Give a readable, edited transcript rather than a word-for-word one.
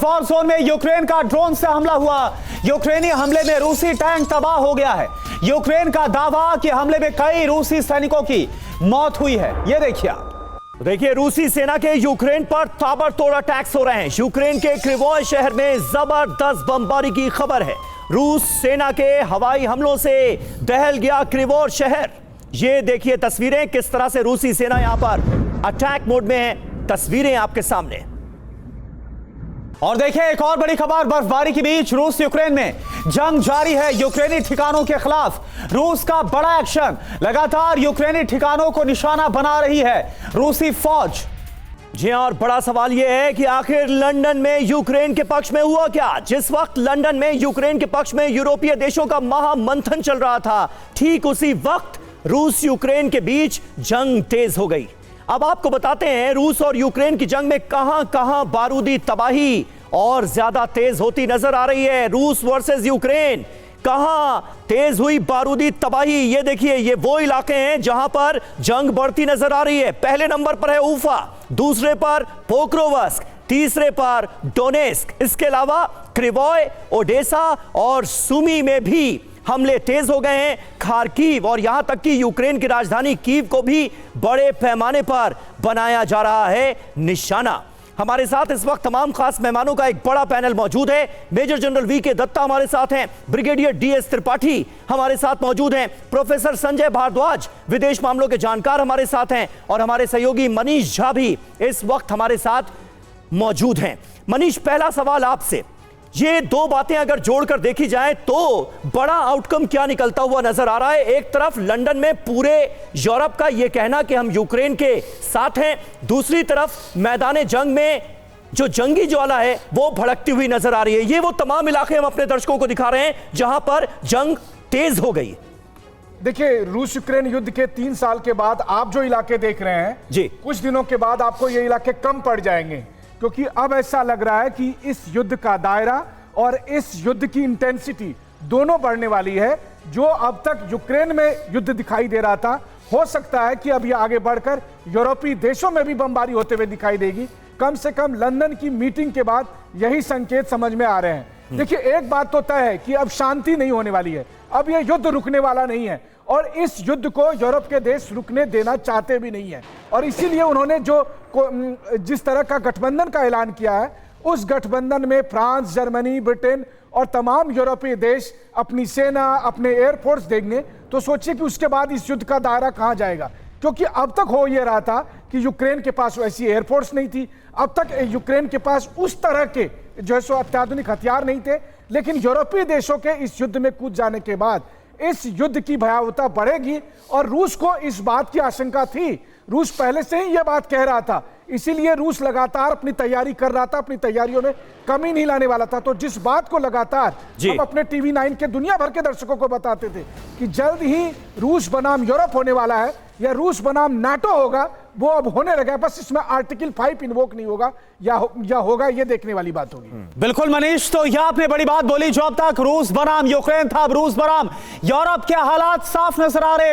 War zone में Ukraine का drone से हमला हुआ। यूक्रेनी हमले में रूसी टैंक तबाह हो गया है। यूक्रेन का दावा कि हमले में कई रूसी सैनिकों की मौत हुई है। यह देखिए रूसी सेना के यूक्रेन पर ताबड़तोड़ अटैक्स हो रहे हैं। यूक्रेन के क्रिवोय शहर में जबरदस्त बमबारी की खबर है। रूस सेना के हवाई हमलों से दहल गया क्रिवोय शहर। ये देखिए तस्वीरें, किस तरह से रूसी सेना यहां पर अटैक मोड में है। तस्वीरें आपके सामने। और देखिए एक और बड़ी खबर, बर्फबारी के बीच रूस यूक्रेन में जंग जारी है। यूक्रेनी ठिकानों के खिलाफ रूस का बड़ा एक्शन, लगातार यूक्रेनी ठिकानों को निशाना बना रही है रूसी फौज। जी और बड़ा सवाल यह है कि आखिर लंदन में यूक्रेन के पक्ष में हुआ क्या। जिस वक्त लंदन में यूक्रेन के पक्ष में यूरोपीय देशों का महामंथन चल रहा था, ठीक उसी वक्त रूस यूक्रेन के बीच जंग तेज हो गई। अब आपको बताते हैं रूस और यूक्रेन की जंग में कहां कहां बारूदी तबाही और ज्यादा तेज होती नजर आ रही है। रूस वर्सेस यूक्रेन, कहां तेज हुई बारूदी तबाही। ये देखिए, ये वो इलाके हैं जहां पर जंग बढ़ती नजर आ रही है। पहले नंबर पर है ऊफा, दूसरे पर पोक्रोवस्क, तीसरे पर डोनेस्क। इसके अलावा क्रिवोय, ओडेसा और सुमी में भी हमले तेज हो गए हैं। खार्किव और यहां तक कि यूक्रेन की राजधानी कीव को भी बड़े पैमाने पर बनाया जा रहा है निशाना। हमारे साथ इस वक्त तमाम खास मेहमानों का एक बड़ा पैनल मौजूद है। मेजर जनरल वी के दत्ता हमारे साथ हैं, ब्रिगेडियर DS त्रिपाठी हमारे साथ मौजूद हैं, प्रोफेसर संजय भारद्वाज विदेश मामलों के जानकार हमारे साथ हैं, और हमारे सहयोगी मनीष झा भी इस वक्त हमारे साथ मौजूद हैं। मनीष, पहला सवाल आपसे, ये दो बातें अगर जोड़कर देखी जाए तो बड़ा आउटकम क्या निकलता हुआ नजर आ रहा है। एक तरफ लंदन में पूरे यूरोप का यह कहना कि हम यूक्रेन के साथ हैं, दूसरी तरफ मैदान जंग में जो जंगी ज्वाला है वो भड़कती हुई नजर आ रही है। ये वो तमाम इलाके हम अपने दर्शकों को दिखा रहे हैं जहां पर जंग तेज हो गई। देखिए, रूस यूक्रेन युद्ध के 3 साल के बाद आप जो इलाके देख रहे हैं जी, कुछ दिनों के बाद आपको ये इलाके कम पड़ जाएंगे, क्योंकि अब ऐसा लग रहा है कि इस युद्ध का दायरा और इस युद्ध की इंटेंसिटी दोनों बढ़ने वाली है। जो अब तक यूक्रेन में युद्ध दिखाई दे रहा था, हो सकता है कि अब ये आगे बढ़कर यूरोपीय देशों में भी बमबारी होते हुए दिखाई देगी। कम से कम लंदन की मीटिंग के बाद यही संकेत समझ में आ रहे हैं। देखिए, एक बात तो तय है कि अब शांति नहीं होने वाली है, अब ये युद्ध रुकने वाला नहीं है, और इस युद्ध को यूरोप के देश रुकने देना चाहते भी नहीं है। और इसीलिए उन्होंने जिस तरह का गठबंधन का ऐलान किया है, उस गठबंधन में फ्रांस, जर्मनी, ब्रिटेन और तमाम यूरोपीय देश अपनी सेना, अपने एयरफोर्स देंगे। तो सोचिए कि उसके बाद इस युद्ध का दायरा कहां जाएगा, क्योंकि अब तक हो यह रहा था कि यूक्रेन के पास वैसी एयरफोर्स नहीं थी, अब तक यूक्रेन के पास उस तरह के जो है सो अत्याधुनिक हथियार नहीं थे। लेकिन यूरोपीय देशों के इस युद्ध में कूद जाने के बाद इस युद्ध की भयावहता बढ़ेगी, और रूस को इस बात की आशंका थी। रूस पहले से ही यह बात कह रहा था, इसीलिए रूस लगातार अपनी तैयारी कर रहा था, अपनी तैयारियों में कमी नहीं लाने वाला था। तो जिस बात को लगातार हम अपने TV9 के दुनिया भर के दर्शकों को बताते थे कि जल्द ही रूस बनाम यूरोप होने वाला है या रूस बनाम नाटो होगा, वो अब होने लगा है। बस इसमें आर्टिकल 5 इन्वोक नहीं होगा या होगा, ये देखने वाली बात होगी। बिल्कुल मनीष, तो यह आपने बड़ी बात बोली। जो अब तक रूस बनाम यूक्रेन था, अब रूस बनाम यूरोप के हालात साफ नजर आ रहे हैं।